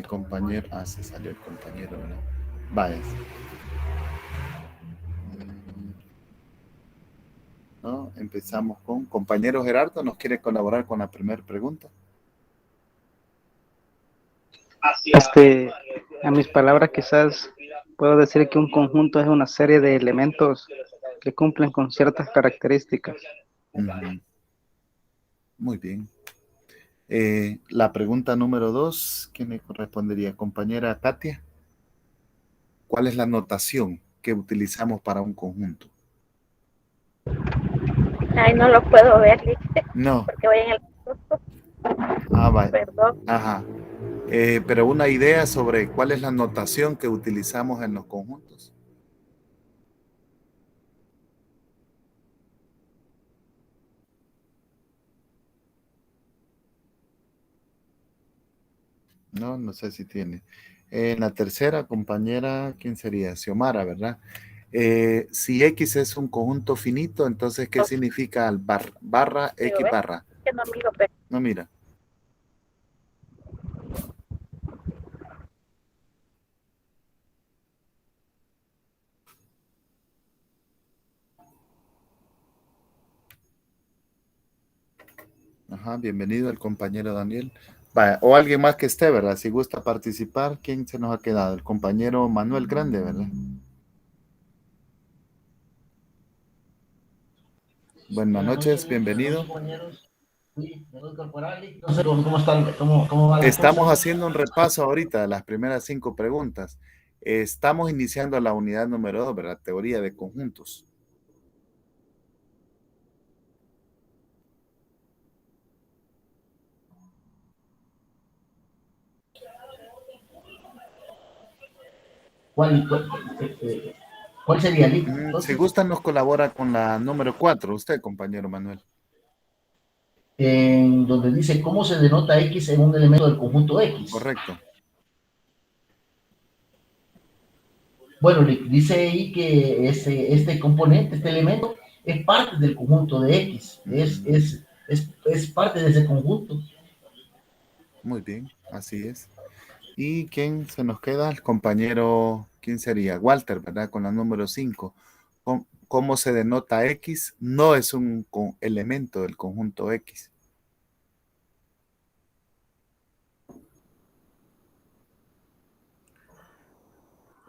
compañero. Ah, se salió el compañero, ¿verdad? Vaya. ¿No? Empezamos con compañero Gerardo. ¿Nos quiere colaborar con la primera pregunta? A mis palabras quizás puedo decir que un conjunto es una serie de elementos que cumplen con ciertas características. Muy bien. La pregunta número 2, ¿quién le correspondería? Compañera Katia. ¿Cuál es la notación que utilizamos para un conjunto? Ay, no lo puedo ver, No. porque voy en el... Ah, vaya. Perdón. Ajá. Pero una idea sobre cuál es la notación que utilizamos en los conjuntos. No, no sé si tiene. En la tercera, compañera, ¿quién sería? Xiomara, ¿verdad? Si X es un conjunto finito, entonces, ¿qué significa el barra Digo, X ¿ves? barra? Que no miro, pero... No, mira. Ajá, bienvenido el compañero Daniel. Vaya, o alguien más que esté, ¿verdad? Si gusta participar, ¿quién se nos ha quedado? El compañero Manuel Grande, ¿verdad? Buenas noches, bienvenido. No sé cómo están, cómo van las Estamos cosas. haciendo un repaso ahorita de las primeras 5 preguntas. Estamos iniciando la unidad número 2, ¿verdad? Teoría de conjuntos. ¿Cuál, cuál sería el Si entonces? gustan, nos colabora con la número 4, usted, compañero Manuel. En donde dice cómo se denota X en un elemento del conjunto X. Correcto. Bueno, dice ahí que este componente, este elemento, es parte del conjunto de X, es parte de ese conjunto. Muy bien, así es. ¿Y quién se nos queda? El compañero, ¿quién sería? Walter, ¿verdad? Con la número 5. ¿Cómo se denota X? No es un elemento del conjunto X.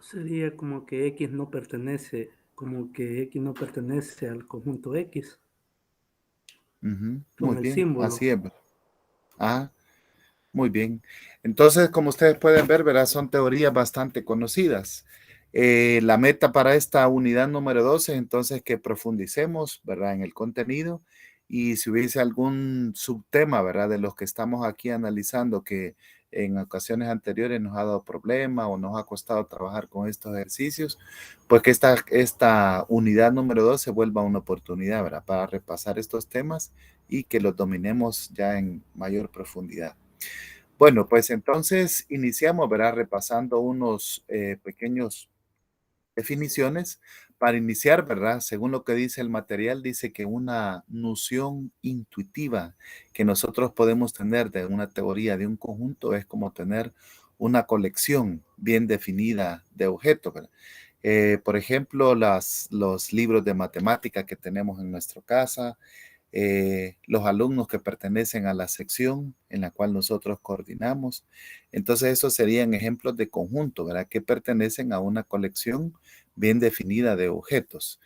Sería como que X no pertenece, al conjunto X. Muy Con el bien, símbolo. así es. Ah, muy bien. Entonces, como ustedes pueden ver, ¿verdad? Son teorías bastante conocidas. La meta para esta unidad número 12, entonces, que profundicemos, ¿verdad? En el contenido y si hubiese algún subtema, ¿verdad? De los que estamos aquí analizando que en ocasiones anteriores nos ha dado problema o nos ha costado trabajar con estos ejercicios, pues que esta unidad número 2 se vuelva una oportunidad, ¿verdad? Para repasar estos temas y que los dominemos ya en mayor profundidad. Bueno, pues entonces iniciamos, ¿verdad? Repasando unos pequeños definiciones. Para iniciar, ¿verdad? Según lo que dice el material, dice que una noción intuitiva que nosotros podemos tener de una teoría de un conjunto es como tener una colección bien definida de objetos, ¿verdad? Por ejemplo, los libros de matemática que tenemos en nuestra casa, los alumnos que pertenecen a la sección en la cual nosotros coordinamos. Entonces, esos serían ejemplos de conjunto, ¿verdad? Que pertenecen a una colección bien definida de objetos.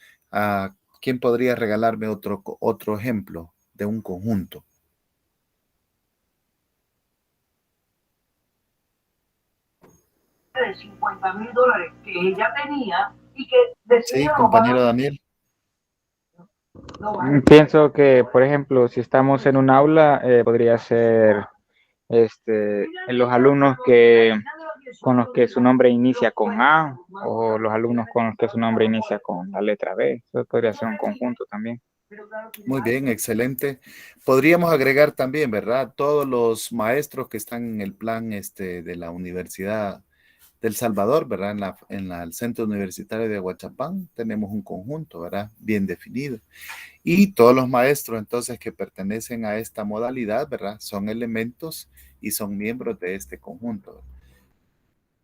¿Quién podría regalarme otro ejemplo de un conjunto? De $50,000 que ella tenía y que Sí, decidieron compañero Daniel. Pienso que, por ejemplo, si estamos en un aula, podría ser en los alumnos con los que su nombre inicia con A o los alumnos con los que su nombre inicia con la letra B. Eso podría ser un conjunto también. Muy bien, excelente. Podríamos agregar también, ¿verdad? Todos los maestros que están en el plan de la Universidad del Salvador, ¿verdad? El Centro Universitario de Aguachapán tenemos un conjunto, ¿verdad? Bien definido. Y todos los maestros entonces que pertenecen a esta modalidad, ¿verdad? Son elementos y son miembros de este conjunto.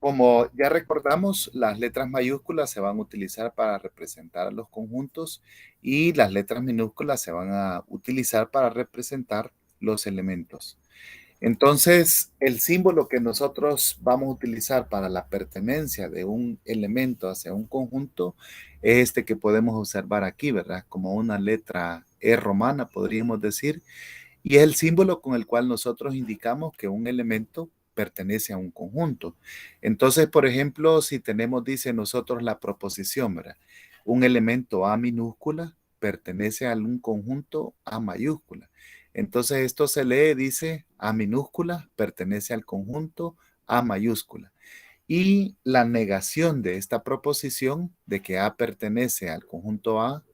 Como ya recordamos, las letras mayúsculas se van a utilizar para representar los conjuntos y las letras minúsculas se van a utilizar para representar los elementos. Entonces, el símbolo que nosotros vamos a utilizar para la pertenencia de un elemento hacia un conjunto es este que podemos observar aquí, ¿verdad? Como una letra E romana, podríamos decir, y es el símbolo con el cual nosotros indicamos que un elemento pertenece a un conjunto. Entonces, por ejemplo, si tenemos, dice nosotros la proposición, ¿verdad? Un elemento A minúscula pertenece a un conjunto A mayúscula. Entonces, esto se lee, dice A minúscula pertenece al conjunto A mayúscula. Y la negación de esta proposición de que A pertenece al conjunto A,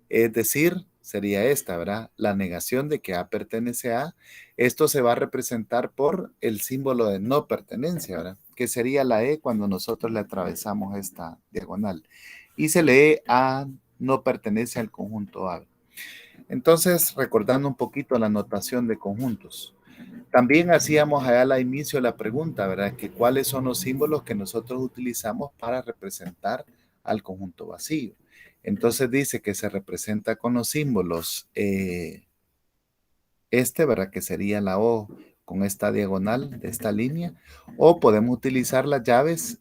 es decir, sería esta, ¿verdad? La negación de que A pertenece a, esto se va a representar por el símbolo de no pertenencia, ¿verdad? Que sería la E cuando nosotros le atravesamos esta diagonal. Y se lee A no pertenece al conjunto A. Entonces, recordando un poquito la notación de conjuntos. También hacíamos allá al inicio la pregunta, ¿verdad? Que cuáles son los símbolos que nosotros utilizamos para representar al conjunto vacío. Entonces dice que se representa con los símbolos ¿verdad? Que sería la O con esta diagonal de esta línea, o podemos utilizar las llaves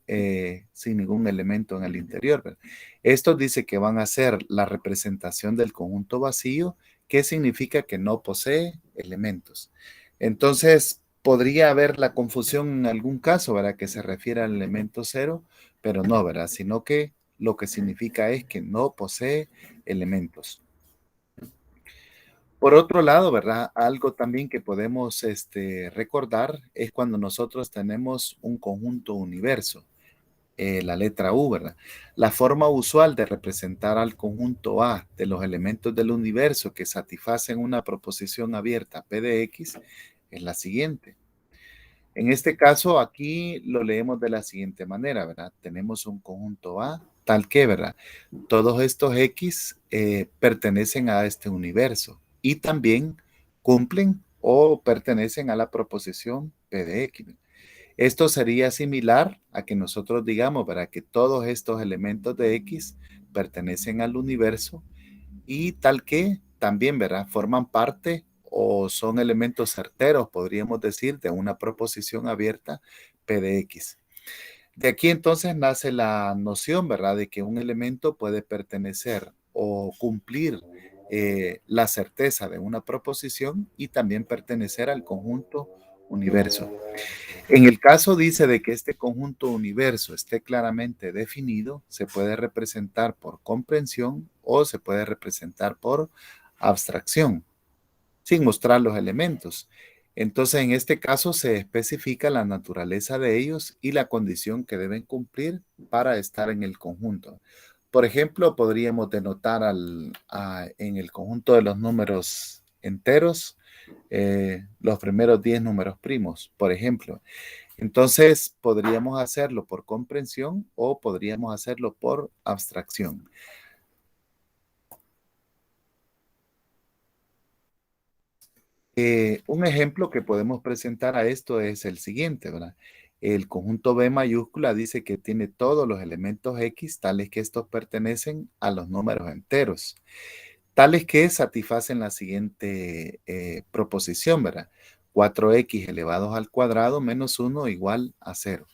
sin ningún elemento en el interior, ¿verdad? Esto dice que van a ser la representación del conjunto vacío, que significa que no posee elementos. Entonces, podría haber la confusión en algún caso, ¿verdad? Que se refiere al elemento cero, pero no, ¿verdad? Sino que lo que significa es que no posee elementos. Por otro lado, ¿verdad? Algo también que podemos recordar es cuando nosotros tenemos un conjunto universo, la letra U, ¿verdad? La forma usual de representar al conjunto A de los elementos del universo que satisfacen una proposición abierta P de X es la siguiente. En este caso, aquí lo leemos de la siguiente manera, ¿verdad? Tenemos un conjunto A tal que, ¿verdad? Todos estos X pertenecen a este universo y también cumplen o pertenecen a la proposición P de X. Esto sería similar a que nosotros digamos, ¿verdad? Que todos estos elementos de X pertenecen al universo y tal que también, ¿verdad? Forman parte o son elementos certeros, podríamos decir, de una proposición abierta P de X. De aquí entonces nace la noción, ¿verdad? De que un elemento puede pertenecer o cumplir la certeza de una proposición y también pertenecer al conjunto universo. En el caso dice de que este conjunto universo esté claramente definido, se puede representar por comprensión o se puede representar por abstracción, sin mostrar los elementos. Entonces, en este caso se especifica la naturaleza de ellos y la condición que deben cumplir para estar en el conjunto. Por ejemplo, podríamos denotar en el conjunto de los números enteros los primeros 10 números primos, por ejemplo. Entonces, podríamos hacerlo por comprensión o podríamos hacerlo por abstracción. Un ejemplo que podemos presentar a esto es el siguiente, ¿verdad? El conjunto B mayúscula dice que tiene todos los elementos X, tales que estos pertenecen a los números enteros, tales que satisfacen la siguiente proposición, ¿verdad? 4x elevados al cuadrado menos 1 igual a 0.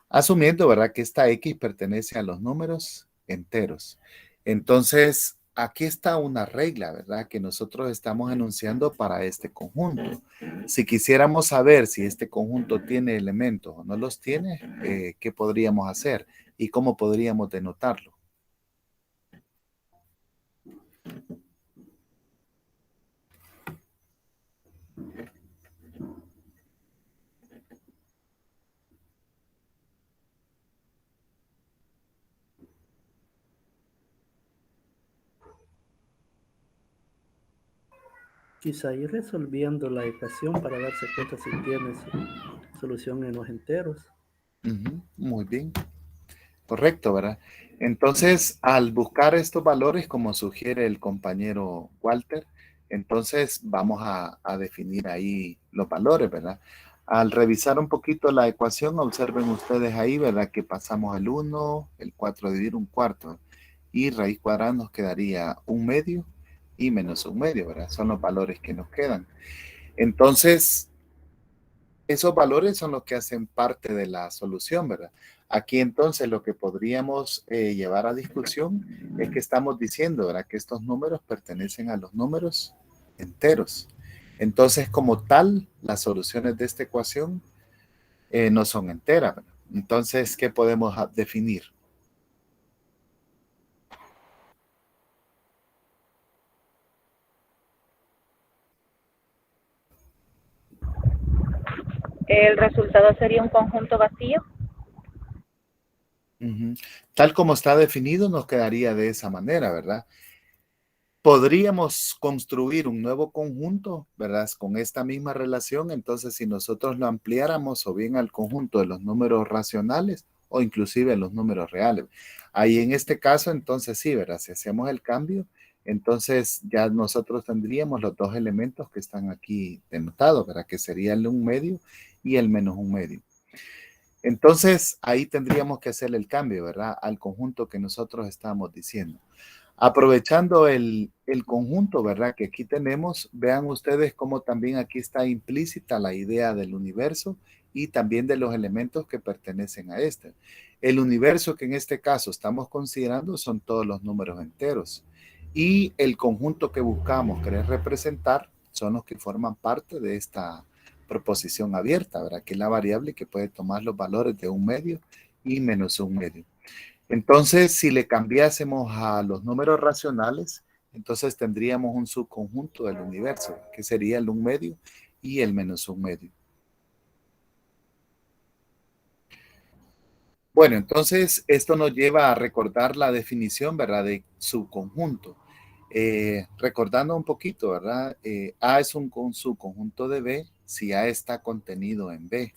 Asumiendo, ¿verdad? Que esta X pertenece a los números enteros. Entonces, aquí está una regla, ¿verdad? Que nosotros estamos enunciando para este conjunto. Si quisiéramos saber si este conjunto tiene elementos o no los tiene, ¿qué podríamos hacer? ¿Y cómo podríamos denotarlo? Quizá ir resolviendo la ecuación para darse cuenta si tiene solución en los enteros. Muy bien. Correcto, ¿verdad? Entonces, al buscar estos valores, como sugiere el compañero Walter, entonces vamos a definir ahí los valores, ¿verdad? Al revisar un poquito la ecuación, observen ustedes ahí, ¿verdad? Que pasamos el 1, el 4 a dividir un cuarto. Y raíz cuadrada nos quedaría 1/2 y menos 1/2, ¿verdad? Son los valores que nos quedan. Entonces, esos valores son los que hacen parte de la solución, ¿verdad? Aquí entonces lo que podríamos llevar a discusión es que estamos diciendo, ¿verdad? Que estos números pertenecen a los números enteros. Entonces, como tal, las soluciones de esta ecuación no son enteras, ¿verdad? Entonces, ¿qué podemos definir? El resultado sería un conjunto vacío. Tal como está definido, nos quedaría de esa manera, ¿verdad? Podríamos construir un nuevo conjunto, ¿verdad? Con esta misma relación, entonces si nosotros lo ampliáramos o bien al conjunto de los números racionales o inclusive los números reales. Ahí en este caso, entonces sí, ¿verdad? Si hacemos el cambio, entonces ya nosotros tendríamos los dos elementos que están aquí denotados, ¿verdad? Que sería el 1/2 y el menos 1/2. Entonces, ahí tendríamos que hacer el cambio, ¿verdad? Al conjunto que nosotros estamos diciendo. Aprovechando el conjunto, ¿verdad? Que aquí tenemos, vean ustedes cómo también aquí está implícita la idea del universo y también de los elementos que pertenecen a este. El universo que en este caso estamos considerando son todos los números enteros. Y el conjunto que buscamos querer representar son los que forman parte de esta proposición abierta, ¿verdad? Que es la variable que puede tomar los valores de 1/2 y menos 1/2. Entonces, si le cambiásemos a los números racionales, entonces tendríamos un subconjunto del universo, que sería el 1/2 y el menos 1/2. Bueno, entonces esto nos lleva a recordar la definición, ¿verdad? De subconjunto. Recordando un poquito, ¿verdad? A es un subconjunto de B si A está contenido en B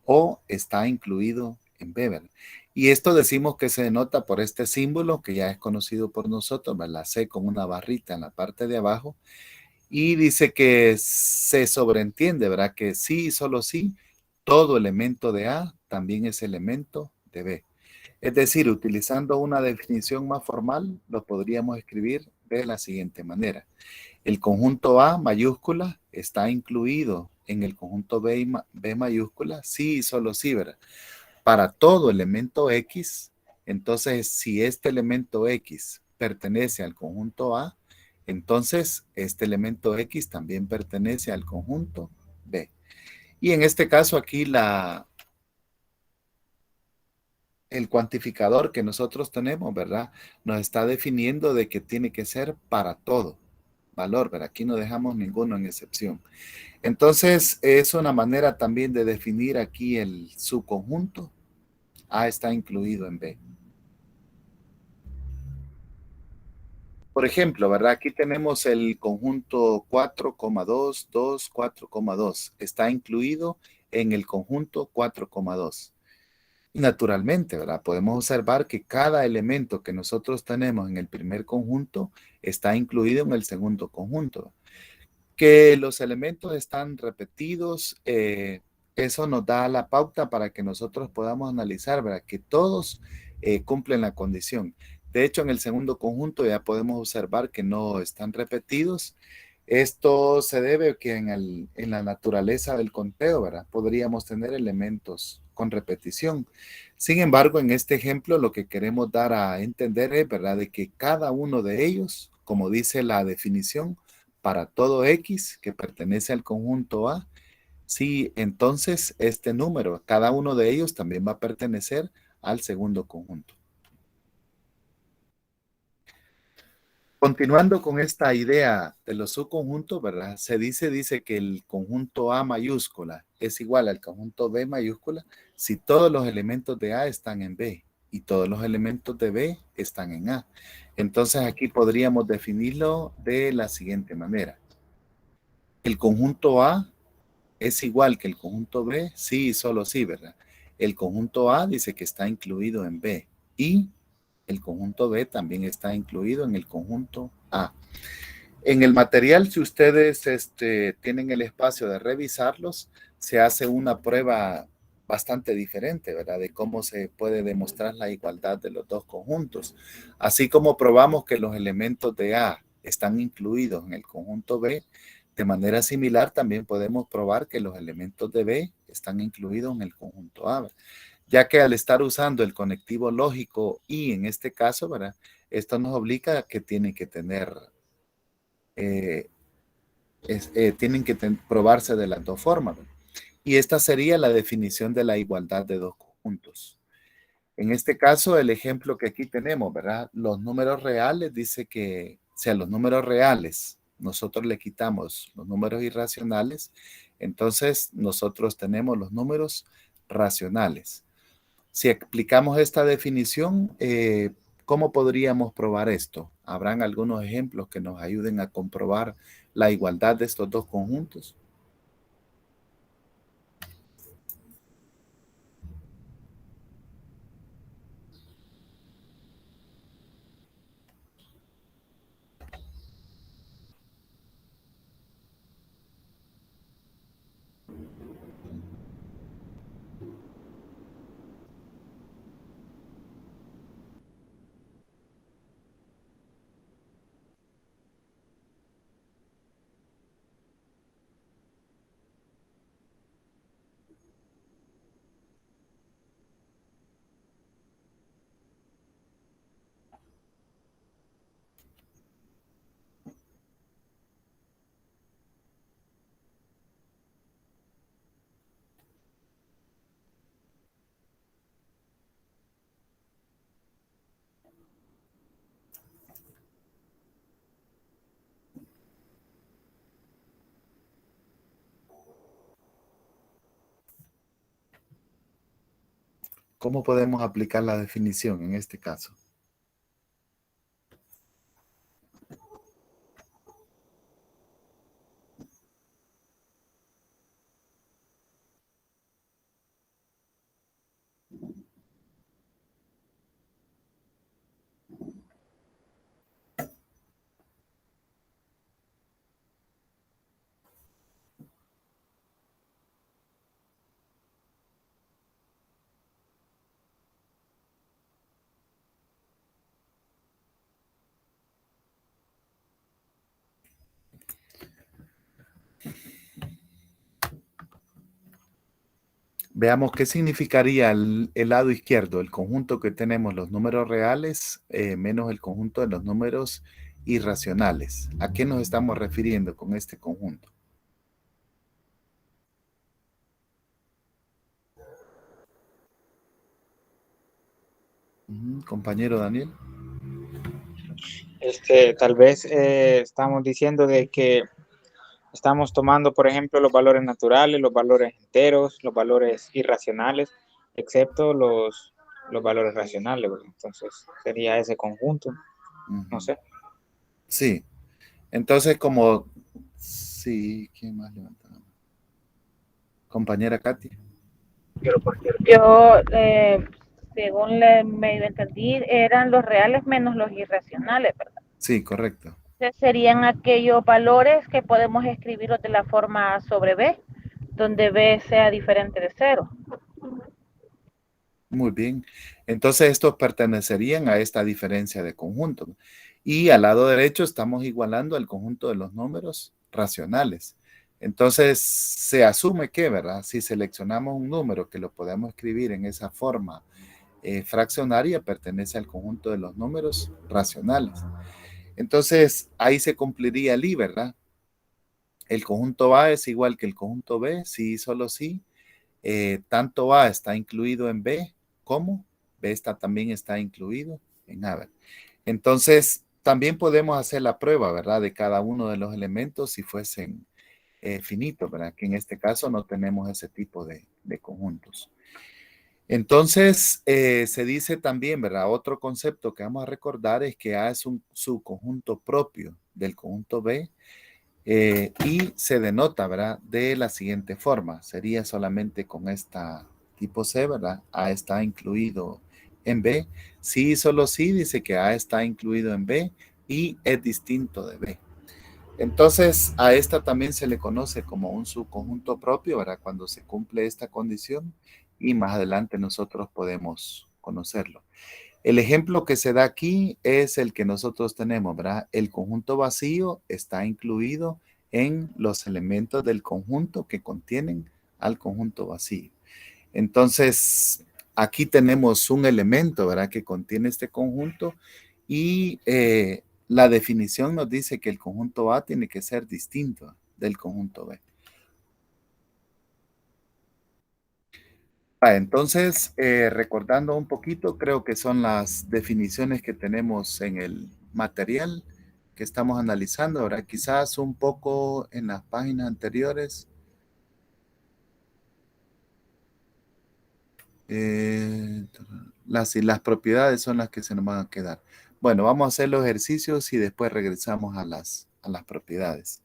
o está incluido en B, ¿verdad? Y esto decimos que se denota por este símbolo que ya es conocido por nosotros, ¿verdad? La C con una barrita en la parte de abajo. Y dice que se sobreentiende, ¿verdad? Que sí y solo sí, todo elemento de A también es elemento de B. Es decir, utilizando una definición más formal, lo podríamos escribir de la siguiente manera. El conjunto A mayúscula está incluido en el conjunto B mayúscula, sí y solo sí, ¿verdad? Para todo elemento X, entonces si este elemento X pertenece al conjunto A, entonces este elemento X también pertenece al conjunto B. Y en este caso aquí el cuantificador que nosotros tenemos, ¿verdad? Nos está definiendo de que tiene que ser para todo valor, ¿verdad? Aquí no dejamos ninguno en excepción. Entonces, es una manera también de definir aquí el subconjunto. A está incluido en B. Por ejemplo, ¿verdad? Aquí tenemos el conjunto 4,2, 2, 4,2. Está incluido en el conjunto 4,2. Y naturalmente, ¿verdad? Podemos observar que cada elemento que nosotros tenemos en el primer conjunto está incluido en el segundo conjunto. Que los elementos están repetidos, eso nos da la pauta para que nosotros podamos analizar, ¿verdad? Que todos cumplen la condición. De hecho, en el segundo conjunto ya podemos observar que no están repetidos. Esto se debe a que en la naturaleza del conteo, ¿verdad? Podríamos tener elementos con repetición. Sin embargo, en este ejemplo, lo que queremos dar a entender es, ¿verdad? De que cada uno de ellos, como dice la definición, para todo X que pertenece al conjunto A, sí, entonces este número, cada uno de ellos también va a pertenecer al segundo conjunto. Continuando con esta idea de los subconjuntos, ¿verdad? Se dice que el conjunto A mayúscula es igual al conjunto B mayúscula si todos los elementos de A están en B y todos los elementos de B están en A. Entonces aquí podríamos definirlo de la siguiente manera. El conjunto A es igual que el conjunto B, sí y solo sí, ¿verdad? El conjunto A dice que está incluido en B y el conjunto B también está incluido en el conjunto A. En el material, si ustedes tienen el espacio de revisarlos, se hace una prueba bastante diferente, ¿verdad? De cómo se puede demostrar la igualdad de los dos conjuntos. Así como probamos que los elementos de A están incluidos en el conjunto B, de manera similar también podemos probar que los elementos de B están incluidos en el conjunto A, ¿verdad? Ya que al estar usando el conectivo lógico y en este caso, ¿verdad? Esto nos obliga a que tienen que tener, probarse de las dos formas, ¿verdad? Y esta sería la definición de la igualdad de dos conjuntos. En este caso, el ejemplo que aquí tenemos, ¿verdad? Los números reales dice que, o sea, los números reales, nosotros le quitamos los números irracionales, entonces nosotros tenemos los números racionales. Si aplicamos esta definición, ¿cómo podríamos probar esto? ¿Habrán algunos ejemplos que nos ayuden a comprobar la igualdad de estos dos conjuntos? ¿Cómo podemos aplicar la definición en este caso? Veamos qué significaría el lado izquierdo, el conjunto que tenemos los números reales menos el conjunto de los números irracionales. ¿A qué nos estamos refiriendo con este conjunto? Compañero Daniel. Tal vez estamos diciendo de que estamos tomando, por ejemplo, los valores naturales, los valores enteros, los valores irracionales, excepto los valores racionales, ¿verdad? Entonces sería ese conjunto, no sé. Sí, entonces como, sí, ¿quién más levanta la mano? Compañera Katy. Yo, según medio entendí, eran los reales menos los irracionales, ¿verdad? Sí, correcto. Entonces serían aquellos valores que podemos escribirlos de la forma A sobre B, donde B sea diferente de 0. Muy bien. Entonces estos pertenecerían a esta diferencia de conjunto. Y al lado derecho estamos igualando al conjunto de los números racionales. Entonces se asume que, ¿verdad? Si seleccionamos un número que lo podemos escribir en esa forma fraccionaria, pertenece al conjunto de los números racionales. Entonces ahí se cumpliría el I, ¿verdad? El conjunto A es igual que el conjunto B, sí y solo sí. Tanto A está incluido en B como B también está incluido en A. Entonces, también podemos hacer la prueba, ¿verdad? De cada uno de los elementos si fuesen finitos, ¿verdad? Que en este caso no tenemos ese tipo de conjuntos. Entonces, se dice también, ¿verdad? Otro concepto que vamos a recordar es que A es un subconjunto propio del conjunto B. Y se denota, ¿verdad? De la siguiente forma. Sería solamente con esta tipo C, ¿verdad? A está incluido en B. Sí, solo sí dice que A está incluido en B y es distinto de B. Entonces, a esta también se le conoce como un subconjunto propio, ¿verdad? Cuando se cumple esta condición y más adelante nosotros podemos conocerlo. El ejemplo que se da aquí es el que nosotros tenemos, ¿verdad? El conjunto vacío está incluido en los elementos del conjunto que contienen al conjunto vacío. Entonces, aquí tenemos un elemento, ¿verdad? Que contiene este conjunto y la definición nos dice que el conjunto A tiene que ser distinto del conjunto B. Entonces, recordando un poquito, creo que son las definiciones que tenemos en el material que estamos analizando. Ahora, quizás un poco en las páginas anteriores. Las propiedades son las que se nos van a quedar. Bueno, vamos a hacer los ejercicios y después regresamos a las propiedades.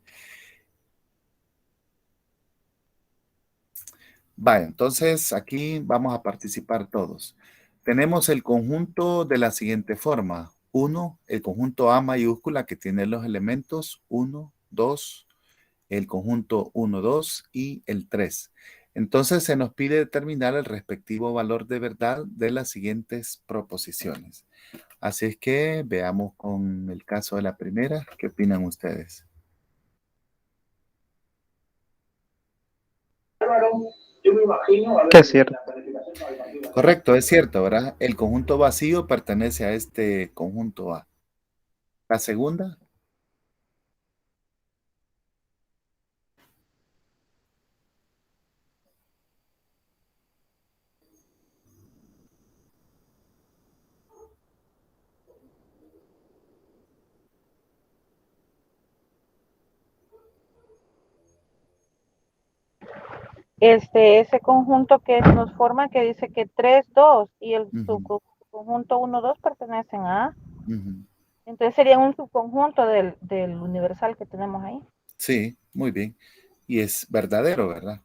Vaya, entonces aquí vamos a participar todos. Tenemos el conjunto de la siguiente forma. 1, el conjunto A mayúscula que tiene los elementos 1, 2, el conjunto 1, 2 y el 3. Entonces se nos pide determinar el respectivo valor de verdad de las siguientes proposiciones. Así es que veamos con el caso de la primera. ¿Qué opinan ustedes? Que es cierto. Correcto, es cierto, ¿verdad? El conjunto vacío pertenece a este conjunto A. La segunda, Ese conjunto que nos forma que dice que 3, 2 y el ujú, subconjunto 1, 2 pertenecen a A. ujú. Entonces sería un subconjunto del universal que tenemos ahí. Sí, muy bien. Y es verdadero, ¿verdad?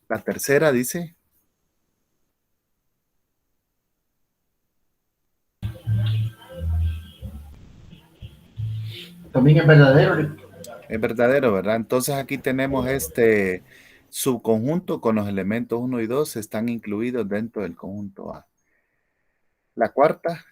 La tercera dice, También es verdadero. es verdadero, ¿verdad? Entonces aquí tenemos este subconjunto con los elementos 1 y 2 están incluidos dentro del conjunto A. La cuarta,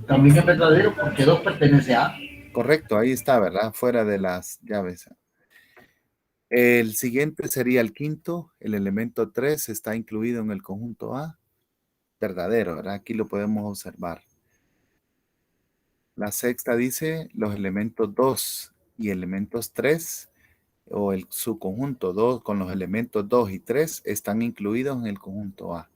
También es verdadero porque 2 pertenece a. correcto, ahí está, ¿verdad? Fuera de las llaves. El siguiente sería el quinto, el elemento 3 está incluido en el conjunto A. Verdadero, ¿verdad? Aquí lo podemos observar. La sexta dice los elementos 2 y elementos 3 o el subconjunto 2 con los elementos 2 y 3 están incluidos en el conjunto A.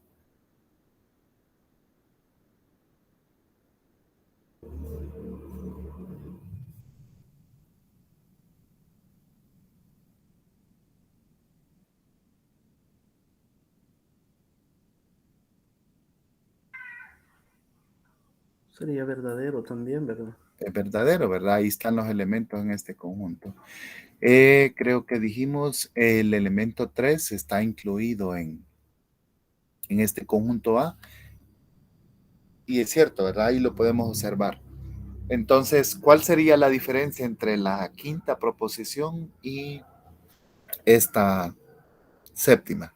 Sería verdadero también, ¿verdad? Es verdadero, ¿verdad? Ahí están los elementos en este conjunto. Creo que dijimos el elemento 3 está incluido en este conjunto A. Y es cierto, ¿verdad? Ahí lo podemos observar. Entonces, ¿cuál sería la diferencia entre la quinta proposición y esta séptima?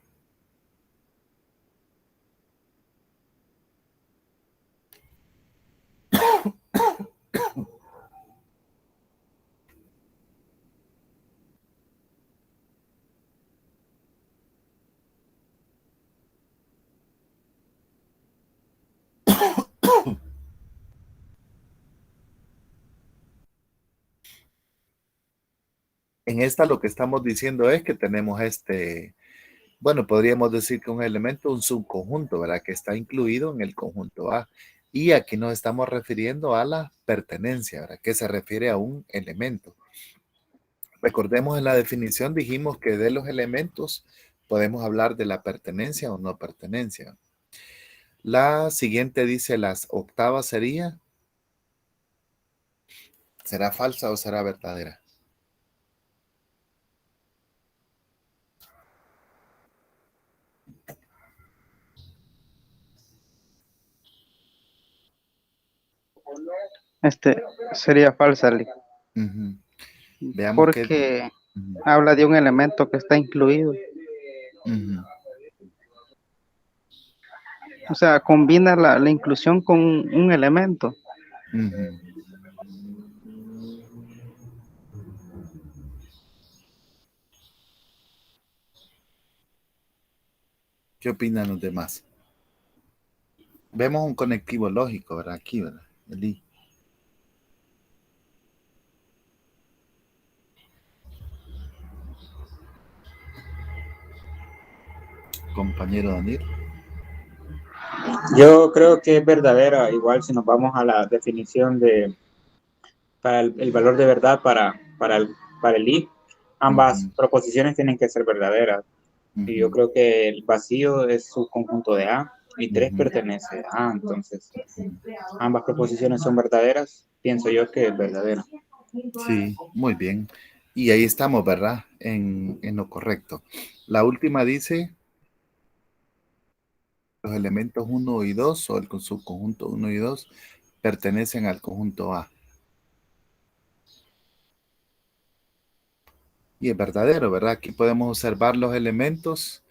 En esta lo que estamos diciendo es que tenemos bueno, podríamos decir que un elemento, un subconjunto, ¿verdad? Que está incluido en el conjunto A. Y aquí nos estamos refiriendo a la pertenencia, ¿verdad? Que se refiere a un elemento. Recordemos en la definición dijimos que de los elementos podemos hablar de la pertenencia o no pertenencia. La siguiente dice las octavas sería, ¿será falsa o será verdadera? Sería falsa, Lee, Ujú. Veamos qué. porque Ujú, habla de un elemento que está incluido. ujú, O sea, combina la inclusión con un elemento. ujú. ¿Qué opinan los demás? Vemos un conectivo lógico, ¿verdad? Aquí, ¿verdad? Eli, compañero Daniel. Yo creo que es verdadera, igual si nos vamos a la definición de para el valor de verdad para el if, ambas Ujú, proposiciones tienen que ser verdaderas. Y yo ujú, creo que el vacío es su conjunto de A y 3 ujú, pertenece a A, entonces ujú. ambas proposiciones son verdaderas, pienso yo que es verdadera. Sí, muy bien. Y ahí estamos, ¿verdad? En lo correcto. La última dice, los elementos uno y 2 o el subconjunto uno y 2 pertenecen al conjunto A. Y es verdadero, ¿verdad? Aquí podemos observar los elementos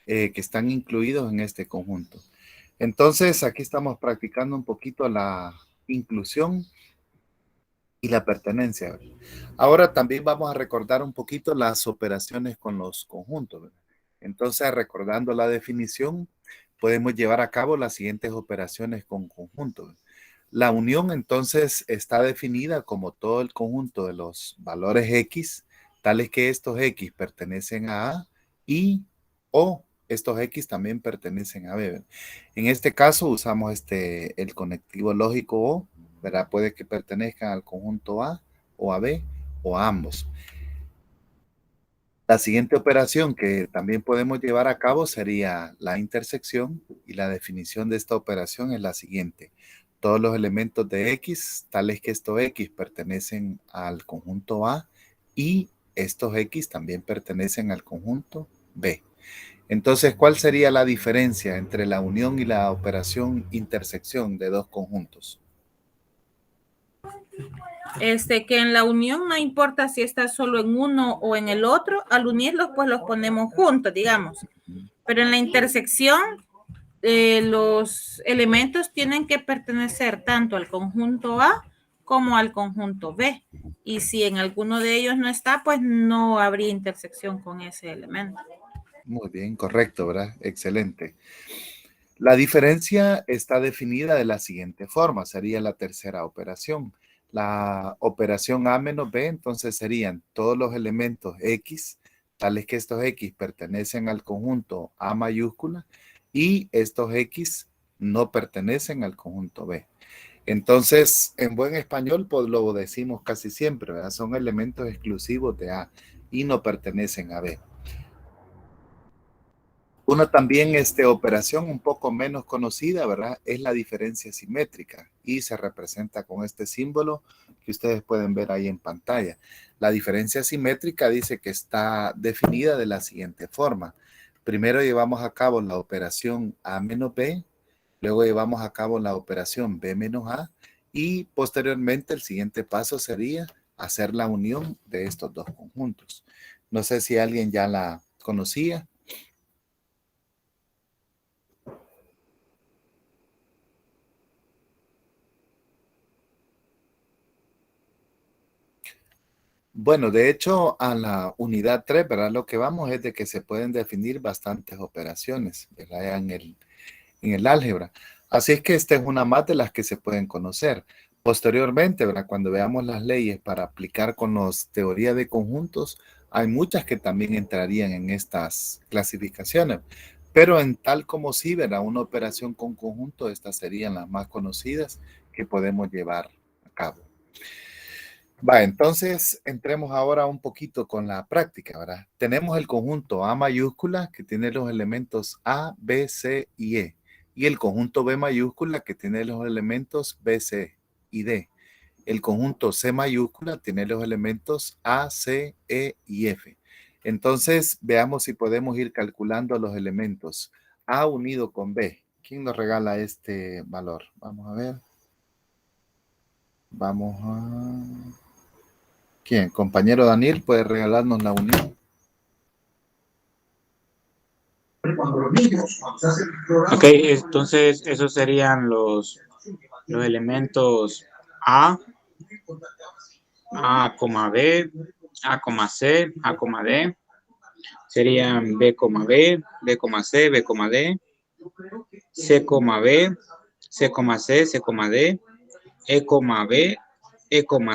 que están incluidos en este conjunto. Entonces, aquí estamos practicando un poquito la inclusión y la pertenencia. Ahora también vamos a recordar un poquito las operaciones con los conjuntos, ¿verdad? Entonces, recordando la definición, podemos llevar a cabo las siguientes operaciones con conjuntos. La unión entonces está definida como todo el conjunto de los valores X, tales que estos X pertenecen a A y o estos X también pertenecen a B. En este caso usamos el conectivo lógico O, ¿verdad? Puede que pertenezcan al conjunto A o a B o a ambos. La siguiente operación que también podemos llevar a cabo sería la intersección y la definición de esta operación es la siguiente. Todos los elementos de X, tales que estos X pertenecen al conjunto A y estos X también pertenecen al conjunto B. Entonces, ¿cuál sería la diferencia entre la unión y la operación intersección de dos conjuntos? Que en la unión no importa si está solo en uno o en el otro, al unirlos pues los ponemos juntos, digamos. Pero en la intersección, los elementos tienen que pertenecer tanto al conjunto A como al conjunto B. Y si en alguno de ellos no está, pues no habría intersección con ese elemento. Muy bien, correcto, ¿verdad? Excelente. La diferencia está definida de la siguiente forma, sería la tercera operación. La operación A menos B, entonces serían todos los elementos X, tales que estos X pertenecen al conjunto A mayúscula y estos X no pertenecen al conjunto B. Entonces, en buen español, pues lo decimos casi siempre, ¿verdad? Son elementos exclusivos de A y no pertenecen a B. Una también operación un poco menos conocida, ¿verdad? Es la diferencia simétrica y se representa con este símbolo que ustedes pueden ver ahí en pantalla. La diferencia simétrica dice que está definida de la siguiente forma. Primero llevamos a cabo la operación A menos B, luego llevamos a cabo la operación B menos A y posteriormente el siguiente paso sería hacer la unión de estos dos conjuntos. No sé si alguien ya la conocía. Bueno, de hecho, a la unidad 3, ¿verdad? Lo que vamos es de que se pueden definir bastantes operaciones, ¿verdad? En el álgebra. Así es que esta es una más de las que se pueden conocer. Posteriormente, ¿verdad? Cuando veamos las leyes para aplicar con los teorías de conjuntos, hay muchas que también entrarían en estas clasificaciones. Pero en tal como sí, ¿verdad? Una operación con conjunto, estas serían las más conocidas que podemos llevar a cabo. Va, entonces entremos ahora un poquito con la práctica, ¿verdad? Tenemos el conjunto A mayúscula que tiene los elementos A, B, C y E. Y el conjunto B mayúscula que tiene los elementos B, C y D. El conjunto C mayúscula tiene los elementos A, C, E y F. Entonces, veamos si podemos ir calculando los elementos A unido con B. ¿Quién nos regala este valor? Vamos a ver. Vamos a... ¿Quién? Compañero Daniel, ¿puede regalarnos la unión? Ok, entonces esos serían los elementos A, B, C, D. Serían B, B, C, B, D, C, B, C, C, C, D, B,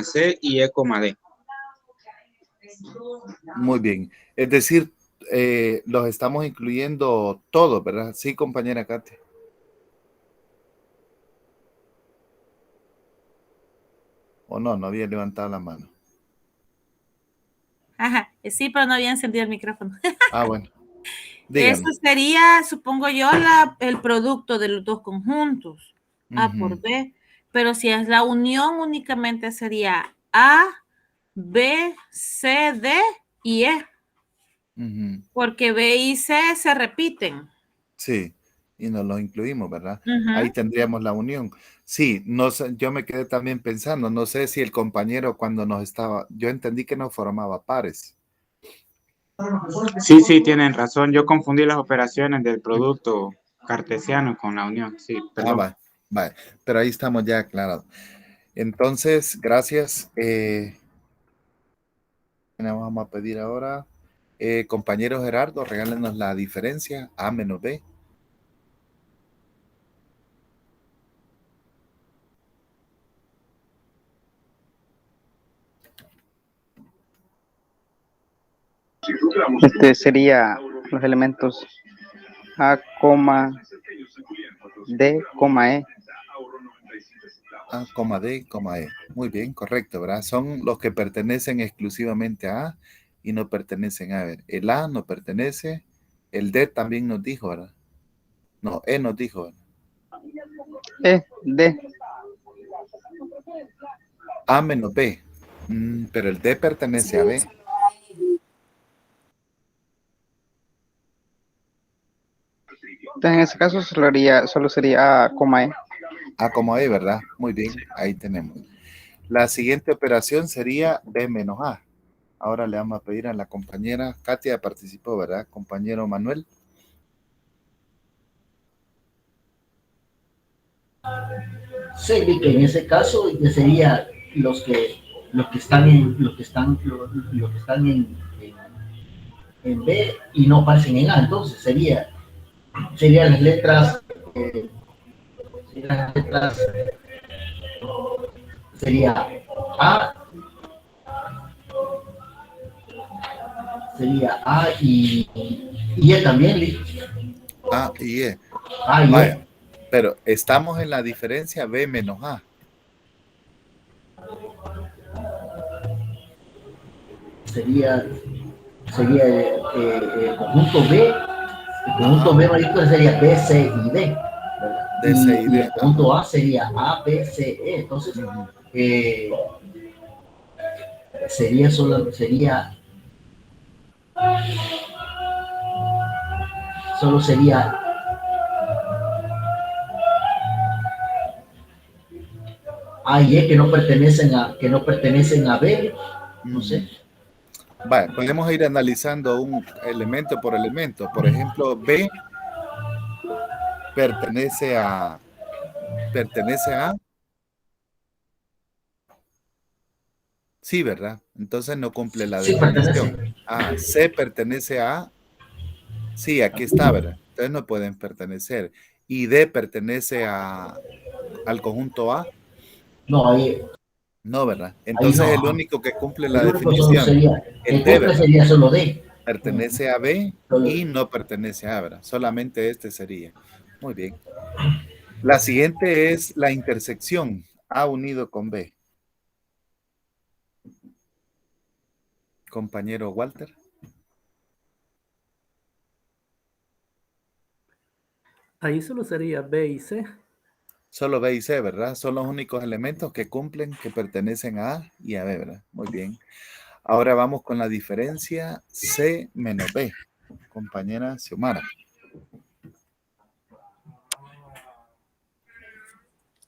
C y D. Muy bien. Es decir, los estamos incluyendo todos, ¿verdad? Sí, compañera Katy. ¿O no? No había levantado la mano. Ajá, sí, pero no había encendido el micrófono. Ah, bueno. Eso Dígame. sería, supongo yo, el producto de los dos conjuntos, A por B. Pero si es la unión, únicamente sería A, B, C, D y E. Porque B y C se repiten. Sí, y nos los incluimos, ¿verdad? Ahí tendríamos la unión. Sí, no sé, yo me quedé también pensando, no sé si el compañero cuando nos estaba, yo entendí que nos formaba pares. Sí, sí, tienen razón. Yo confundí las operaciones del producto cartesiano con la unión. Sí, perdón. Va. Pero ahí estamos ya aclarados. Entonces, gracias. ¿Qué le vamos a pedir ahora? Compañero Gerardo, regálenos la diferencia A menos B. Sería los elementos A, D, E. A, D, E. Muy bien, correcto, ¿verdad? Son los que pertenecen exclusivamente a A y no pertenecen a ver. El A no pertenece, el D también nos dijo, ¿verdad? No, E nos dijo, ¿verdad? D. A menos B. Pero el D pertenece a B. Entonces, en ese caso solo sería A, E. A, E, ¿verdad? Muy bien, ahí tenemos. La siguiente operación sería B menos A. Ahora le vamos a pedir a la compañera Katia, participó, ¿verdad? Compañero Manuel. Sí, que en ese caso ya sería los que están en B y no aparecen en A. Entonces serían las letras, sería A, y E también, Lee. A y E. A y Vaya, E. pero estamos en la diferencia B menos A. Sería el conjunto B. El conjunto B mayúscula sería B, C y D. D, C y D. Y el conjunto A sería A, B, C, E. Entonces, sería solo sería A y E que no pertenecen a B, no sé. Vale, podemos ir analizando un elemento por elemento. Por ejemplo, B pertenece a sí, ¿verdad? Entonces no cumple la Sí definición. pertenecen. C pertenece a sí, aquí está, ¿verdad? Entonces no pueden pertenecer. Y D pertenece al conjunto A. No, ahí No, ¿verdad? no. Entonces el único que cumple la El único solo definición, sería, el el D, cumple ¿verdad? sería solo D. Pertenece a B Solo- y no pertenece a A, ¿verdad? Solamente este sería. Muy bien. La siguiente es la intersección A unido con B. Compañero Walter. Ahí solo sería B y C. Solo B y C, ¿verdad? Son los únicos elementos que cumplen, que pertenecen a A y a B, ¿verdad? Muy bien. Ahora vamos con la diferencia C menos B. Compañera Xiomara.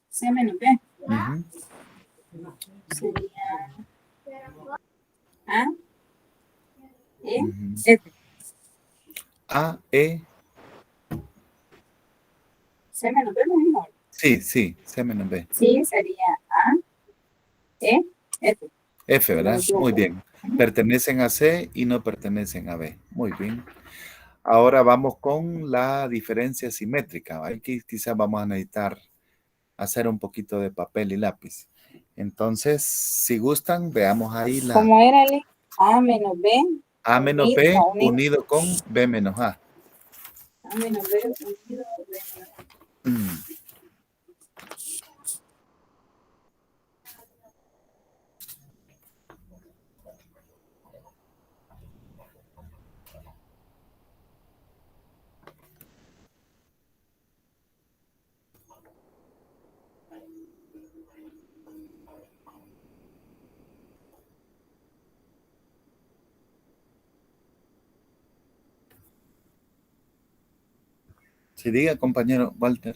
C menos B. Sería A, E, Ujú. F. A, E, C menos B, mejor. sí, sí, C menos B. Sí, sería A, E, F. F, No me ¿verdad? Muy equivoco. bien. Pertenecen a C y no pertenecen a B. Muy bien. Ahora vamos con la diferencia simétrica. Aquí quizás vamos a necesitar hacer un poquito de papel y lápiz. Entonces, si gustan, veamos ahí la ¿Cómo era, Ale? A menos B A menos unido, B no, unido. unido con B menos A. A menos B unido con B menos A. Mm. Si diga, compañero Walter.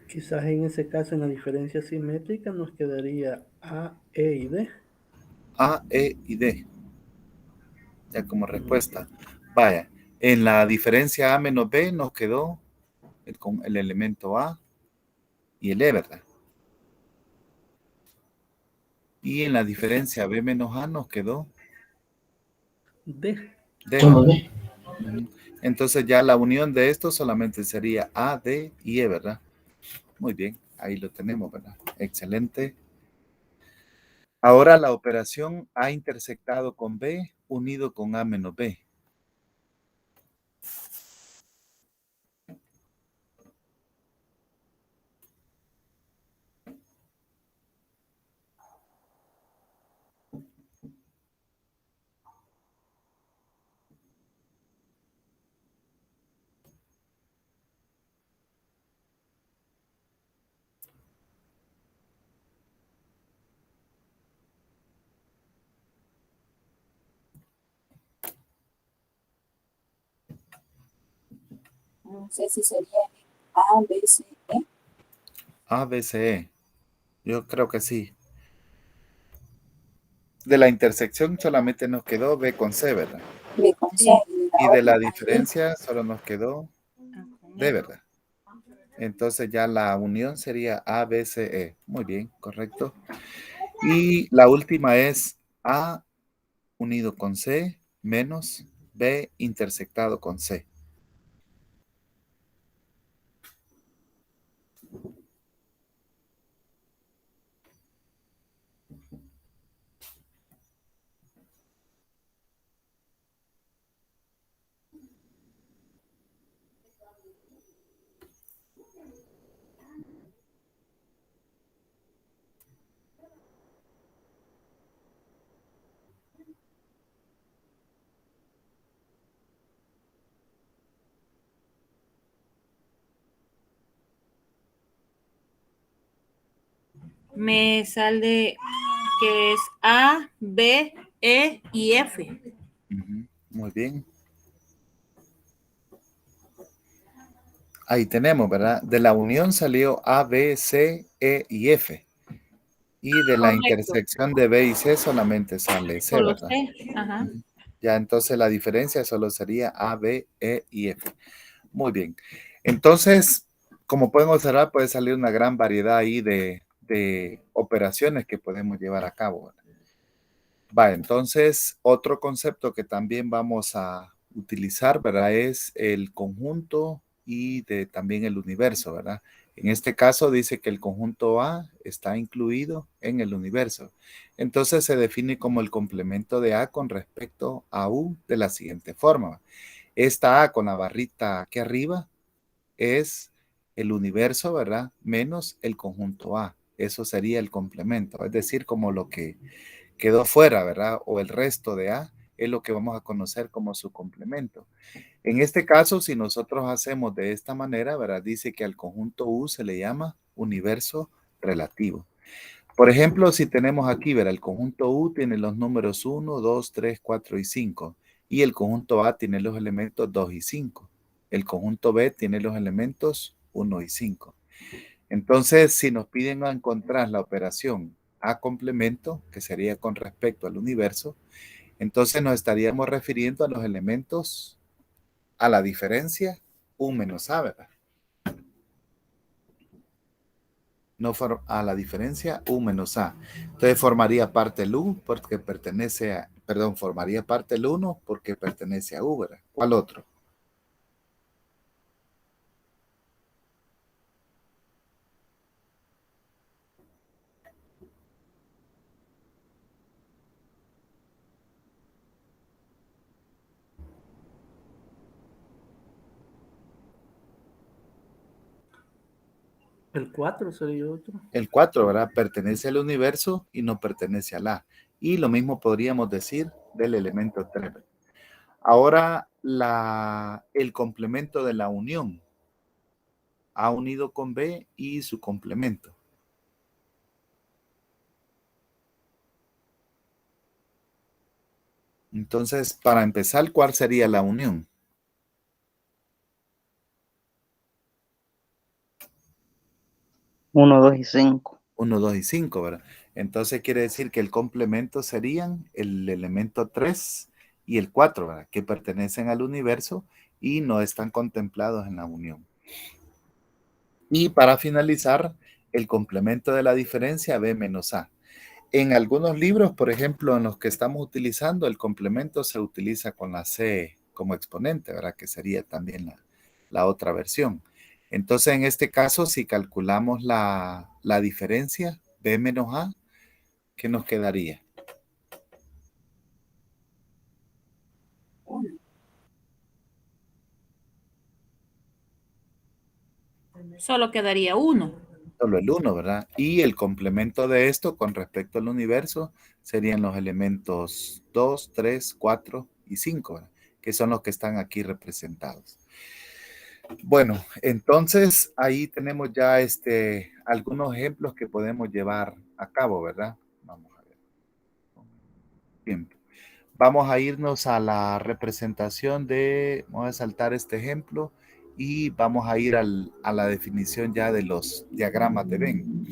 Quizás en ese caso, en la diferencia simétrica, nos quedaría A, E y D. A, E y D. Ya como Ok. respuesta. Vaya, en la diferencia A menos B nos quedó con el elemento A y el E, ¿verdad? Y en la diferencia B menos A nos quedó D. D, Solo ¿verdad? D. Ujú. Entonces ya la unión de estos solamente sería A, D y E, ¿verdad? Muy bien, ahí lo tenemos, ¿verdad? Excelente. Ahora la operación A intersectado con B unido con A menos B. No sé si sería A, B, C, E. A, B, C, E. Yo creo que sí. De la intersección solamente nos quedó B con C, ¿verdad? B con C. Y La de la otra A, E. diferencia solo nos quedó D, ¿verdad? Entonces ya la unión sería A, B, C, E. Muy bien, correcto. Y la última es A unido con C menos B intersectado con C. Me sale que es A, B, E y F. Ujú, muy bien. Ahí tenemos, ¿verdad? De la unión salió A, B, C, E y F. Y de la Correcto. intersección de B y C solamente sale C, Solo ¿verdad? C. Ajá. Ujú. Ya entonces la diferencia solo sería A, B, E y F. Muy bien. Entonces, como pueden observar, puede salir una gran variedad ahí de operaciones que podemos llevar a cabo, ¿verdad? Va, entonces, otro concepto que también vamos a utilizar, ¿verdad? Es el conjunto y también el universo, ¿verdad? En este caso dice que el conjunto A está incluido en el universo. Entonces se define como el complemento de A con respecto a U de la siguiente forma. Esta A con la barrita aquí arriba es el universo, ¿verdad? Menos el conjunto A. Eso sería el complemento, es decir, como lo que quedó fuera, ¿verdad? O el resto de A es lo que vamos a conocer como su complemento. En este caso, si nosotros hacemos de esta manera, ¿verdad? Dice que al conjunto U se le llama universo relativo. Por ejemplo, si tenemos aquí, ¿verdad? El conjunto U tiene los números 1, 2, 3, 4 y 5. Y el conjunto A tiene los elementos 2 y 5. El conjunto B tiene los elementos 1 y 5. Entonces, si nos piden encontrar la operación A complemento, que sería con respecto al universo, entonces nos estaríamos refiriendo a los elementos, a la diferencia U menos A, ¿verdad? No a la diferencia U menos A. Entonces formaría parte el U porque pertenece a, perdón, formaría parte el 1 porque pertenece a U, ¿verdad? ¿Cuál otro? El 4 sería otro. El 4, ¿verdad? Pertenece al universo y no pertenece al A. Y lo mismo podríamos decir del elemento 3. Ahora, el complemento de la unión. A unido con B y su complemento. Entonces, para empezar, ¿cuál sería la unión? 1, 2 y 5. 1, 2 y 5, ¿verdad? Entonces quiere decir que el complemento serían el elemento 3 y el 4, ¿verdad? Que pertenecen al universo y no están contemplados en la unión. Y para finalizar, el complemento de la diferencia B menos A. En algunos libros, por ejemplo, en los que estamos utilizando, el complemento se utiliza con la C como exponente, ¿verdad? Que sería también la otra versión. Entonces, en este caso, si calculamos la diferencia B menos A, ¿qué nos quedaría? Solo quedaría 1. Solo el 1, ¿verdad? Y el complemento de esto con respecto al universo serían los elementos 2, 3, 4 y 5, ¿verdad? Que son los que están aquí representados. Bueno, entonces ahí tenemos ya algunos ejemplos que podemos llevar a cabo, ¿verdad? Vamos a ver. Bien. Vamos a irnos a la representación vamos a saltar este ejemplo y vamos a ir a la definición ya de los diagramas de Venn.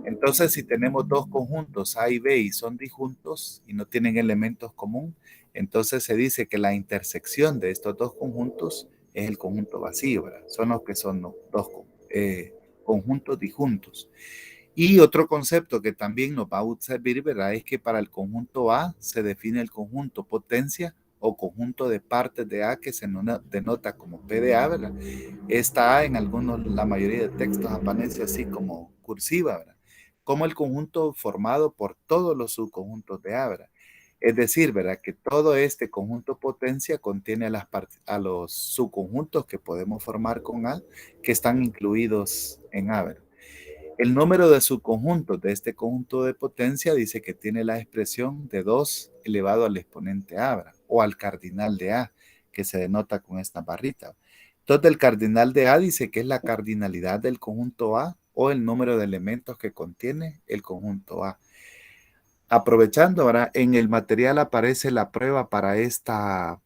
Entonces, si tenemos dos conjuntos A y B y son disjuntos y no tienen elementos común, entonces se dice que la intersección de estos dos conjuntos es el conjunto vacío, ¿verdad? Son los que son los dos conjuntos disjuntos. Y otro concepto que también nos va a servir, ¿verdad? Es que para el conjunto A se define el conjunto potencia o conjunto de partes de A que se denota como P de A, ¿verdad? Esta A en la mayoría de textos aparece así como cursiva, ¿verdad? Como el conjunto formado por todos los subconjuntos de A, ¿verdad? Es decir, ¿verdad? Que todo este conjunto potencia contiene a los subconjuntos que podemos formar con A que están incluidos en A, ¿verdad? El número de subconjuntos de este conjunto de potencia dice que tiene la expresión de 2 elevado al exponente A, ¿verdad? O al cardinal de A, que se denota con esta barrita. Entonces, el cardinal de A dice que es la cardinalidad del conjunto A o el número de elementos que contiene el conjunto A. Aprovechando, ¿verdad? En el material aparece la prueba para este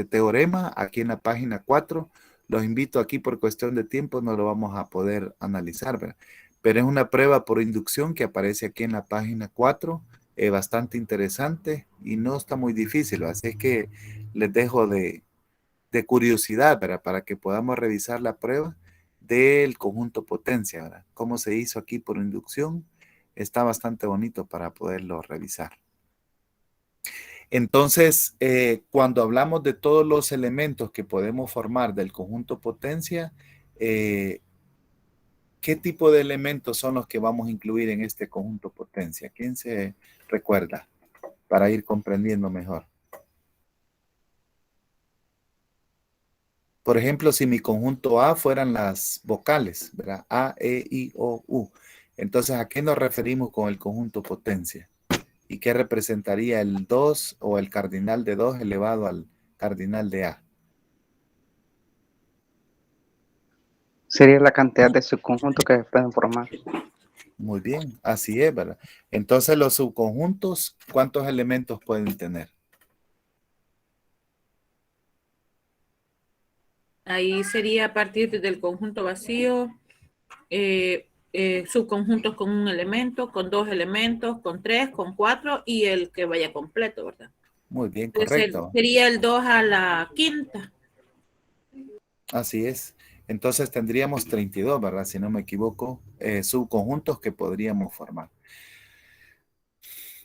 teorema aquí en la página 4. Los invito aquí por cuestión de tiempo, no lo vamos a poder analizar, ¿verdad? Pero es una prueba por inducción que aparece aquí en la página 4, bastante interesante y no está muy difícil, así que les dejo de curiosidad, ¿verdad? Para que podamos revisar la prueba del conjunto potencia, ¿verdad? Cómo se hizo aquí por inducción, está bastante bonito para poderlo revisar. Entonces, cuando hablamos de todos los elementos que podemos formar del conjunto potencia, ¿qué tipo de elementos son los que vamos a incluir en este conjunto potencia? ¿Quién se recuerda? Para ir comprendiendo mejor. Por ejemplo, si mi conjunto A fueran las vocales, ¿verdad? A, E, I, O, U. Entonces, ¿a qué nos referimos con el conjunto potencia? ¿Y qué representaría el 2 o el cardinal de 2 elevado al cardinal de A? Sería la cantidad de subconjuntos que se pueden formar. Muy bien, así es, ¿verdad? Entonces los subconjuntos, ¿cuántos elementos pueden tener? Ahí sería a partir del conjunto vacío, subconjuntos con un elemento, con dos elementos, con tres, con cuatro y el que vaya completo, ¿verdad? Muy bien, Entonces correcto. sería el 2 a la quinta. Así es. Entonces tendríamos 32, ¿verdad? Si no me equivoco, subconjuntos que podríamos formar.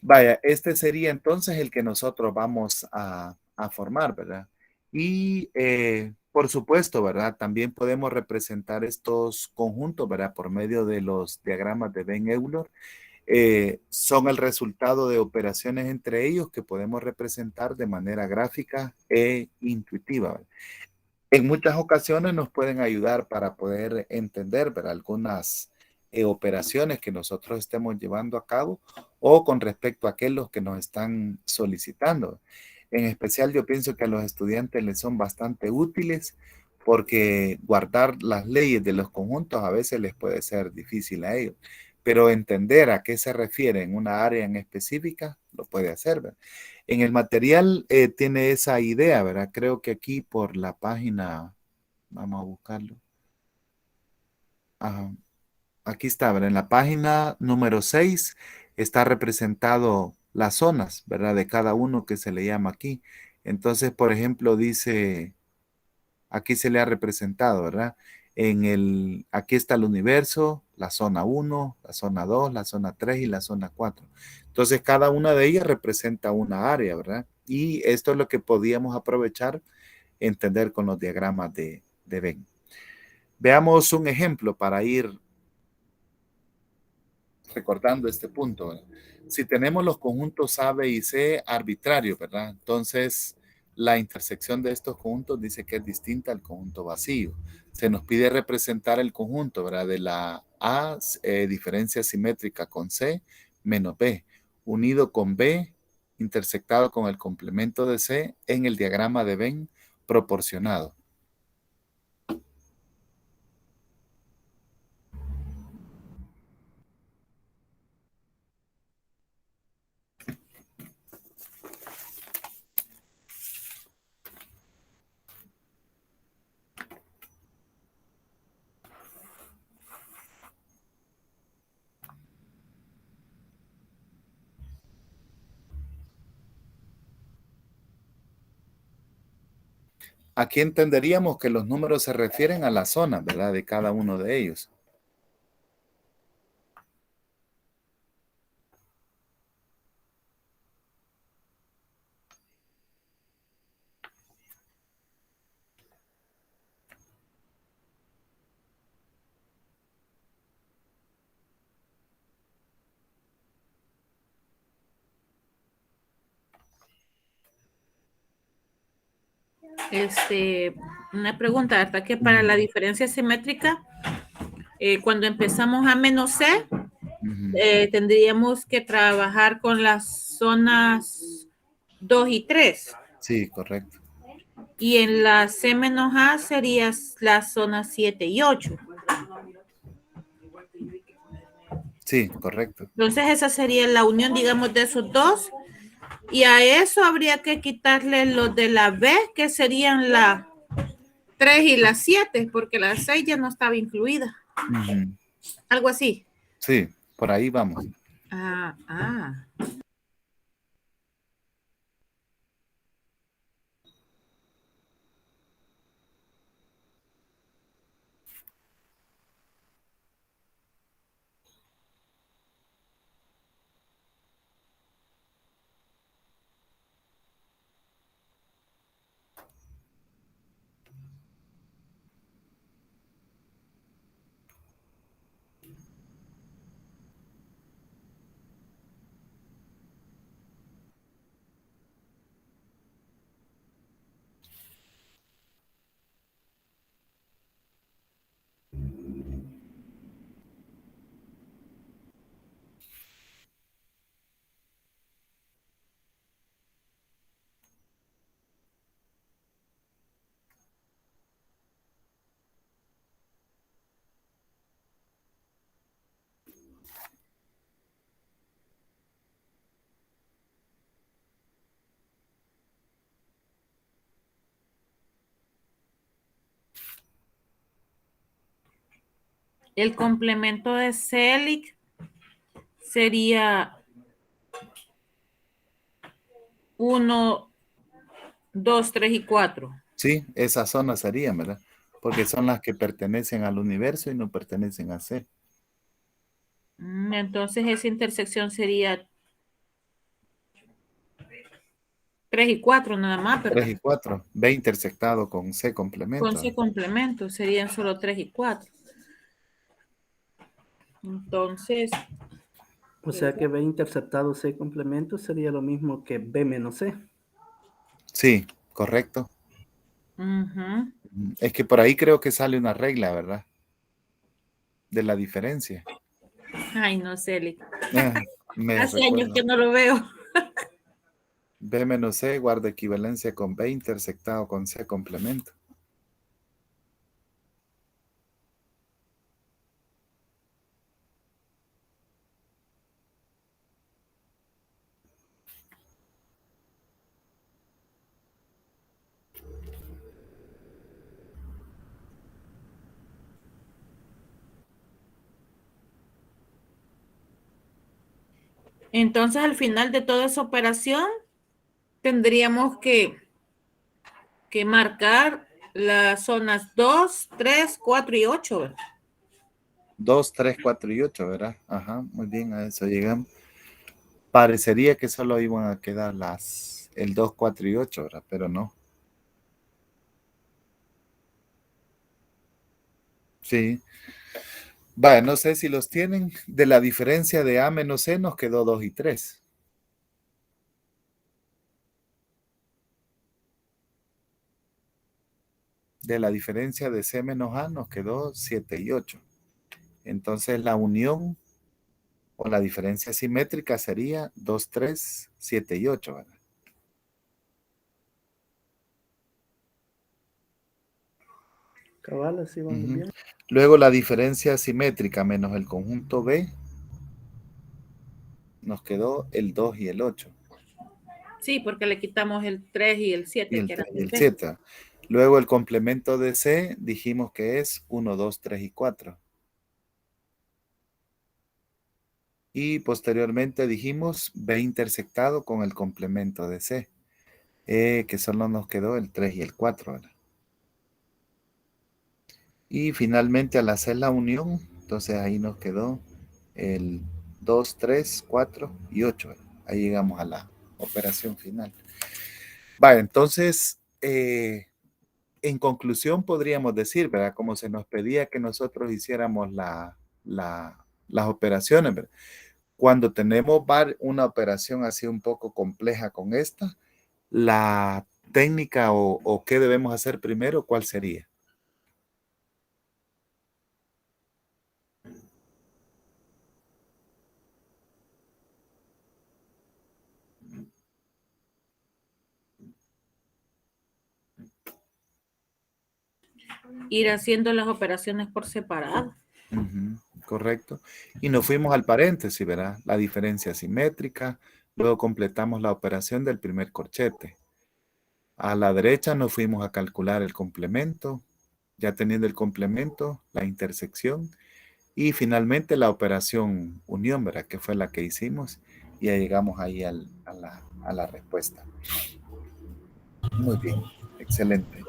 Vaya, este sería entonces el que nosotros vamos a formar, ¿verdad? Y por supuesto, ¿verdad? También podemos representar estos conjuntos, ¿verdad? Por medio de los diagramas de Venn-Euler. Son el resultado de operaciones entre ellos que podemos representar de manera gráfica e intuitiva, ¿verdad? En muchas ocasiones nos pueden ayudar para poder entender, ¿verdad? Algunas operaciones que nosotros estemos llevando a cabo o con respecto a aquellos que nos están solicitando. En especial yo pienso que a los estudiantes les son bastante útiles porque guardar las leyes de los conjuntos a veces les puede ser difícil a ellos, pero entender a qué se refiere en una área en específica lo puede hacer, ¿verdad? En el material tiene esa idea, ¿verdad? Creo que aquí por la página, vamos a buscarlo. Ajá, aquí está, ¿verdad? En la página número 6 está representado las zonas, ¿verdad? De cada uno que se le llama aquí. Entonces, por ejemplo, dice, aquí se le ha representado, ¿verdad? Aquí está el universo, la zona 1, la zona 2, la zona 3 y la zona 4. Entonces, cada una de ellas representa una área, ¿verdad? Y esto es lo que podíamos aprovechar, entender con los diagramas de Venn. Veamos un ejemplo para ir recordando este punto, ¿verdad? Si tenemos los conjuntos A, B y C arbitrarios, ¿verdad? Entonces, la intersección de estos conjuntos dice que es distinta al conjunto vacío. Se nos pide representar el conjunto, ¿verdad? De la A, diferencia simétrica con C, menos B, unido con B, intersectado con el complemento de C en el diagrama de Venn proporcionado. Aquí entenderíamos que los números se refieren a la zona, ¿verdad? De cada uno de ellos. Una pregunta, ¿verdad? Que para la diferencia simétrica, cuando empezamos a menos C, tendríamos que trabajar con las zonas 2 y 3. Sí, correcto. Y en la C menos A serían las zonas 7 y 8. Sí, correcto. Entonces esa sería la unión, digamos, de esos dos. Y a eso habría que quitarle los de la B, que serían la 3 y la 7, porque la 6 ya no estaba incluida. Algo así. Sí, por ahí vamos. Ah. El complemento de Selig sería 1, 2, 3 y 4. Sí, esas zonas serían, ¿verdad? Porque son las que pertenecen al universo y no pertenecen a C. Entonces esa intersección sería 3 y 4 nada más, 3 ¿verdad? y 4. B intersectado con C Con complemento. C complemento serían solo 3 y 4. Entonces, O sea que B interceptado C complemento sería lo mismo que B menos C. Sí, correcto. Es que por ahí creo que sale una regla, ¿verdad? De la diferencia. ay, no sé, Me hace años recuerdo. que no lo veo. B menos C guarda equivalencia con B intersectado con C complemento. Entonces, al final de toda esa operación, tendríamos que marcar las zonas 2, 3, 4 y 8, ¿verdad? 2, 3, 4 y 8, ¿verdad? Ajá, muy bien, a eso llegamos. Parecería que solo iban a quedar el 2, 4 y 8, ¿verdad? Pero no. Sí. Vaya, no sé si los tienen. De la diferencia de A menos C nos quedó 2 y 3. De la diferencia de C menos A nos quedó 7 y 8. Entonces la unión o la diferencia simétrica sería 2, 3, 7 y 8, ¿verdad? Cabal, así vamos bien. Luego la diferencia simétrica menos el conjunto B nos quedó el 2 y el 8. Sí, porque le quitamos el 3 y el 7, Y el que eran 3 y el B. 7. Luego el complemento de C dijimos que es 1, 2, 3 y 4. Y posteriormente dijimos B intersectado con el complemento de C, que solo nos quedó el 3 y el 4, ¿verdad? Y finalmente al hacer la unión, entonces ahí nos quedó el 2, 3, 4 y 8. ¿Verdad? Ahí llegamos a la operación final. Vale, entonces, en conclusión podríamos decir, ¿verdad? Como se nos pedía que nosotros hiciéramos las operaciones, ¿verdad? Cuando tenemos una operación así un poco compleja con esta, la técnica o qué debemos hacer primero, ¿cuál sería? Ir haciendo las operaciones por separado. Correcto. Y nos fuimos al paréntesis, ¿verdad? La diferencia simétrica. Luego completamos la operación del primer corchete. A la derecha nos fuimos a calcular el complemento. Ya teniendo el complemento, la intersección. Y finalmente la operación unión, ¿verdad? Que fue la que hicimos. Y ya llegamos ahí a la respuesta. Muy bien. Excelente.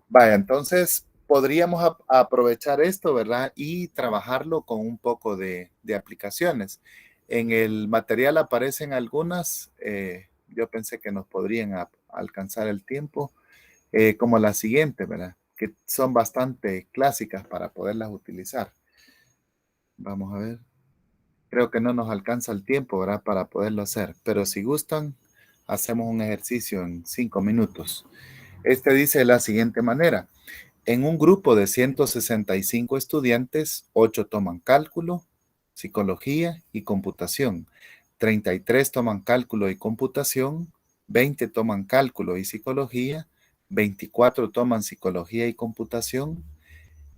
Vaya, entonces podríamos aprovechar esto, ¿verdad? Y trabajarlo con un poco de aplicaciones. En el material aparecen algunas, yo pensé que nos podrían alcanzar el tiempo, como la siguiente, ¿verdad? Que son bastante clásicas para poderlas utilizar. Vamos a ver. Creo que no nos alcanza el tiempo, ¿verdad? Para poderlo hacer, pero si gustan, hacemos un ejercicio en 5 minutos. Este dice de la siguiente manera. En un grupo de 165 estudiantes, 8 toman cálculo, psicología y computación. 33 toman cálculo y computación, 20 toman cálculo y psicología, 24 toman psicología y computación,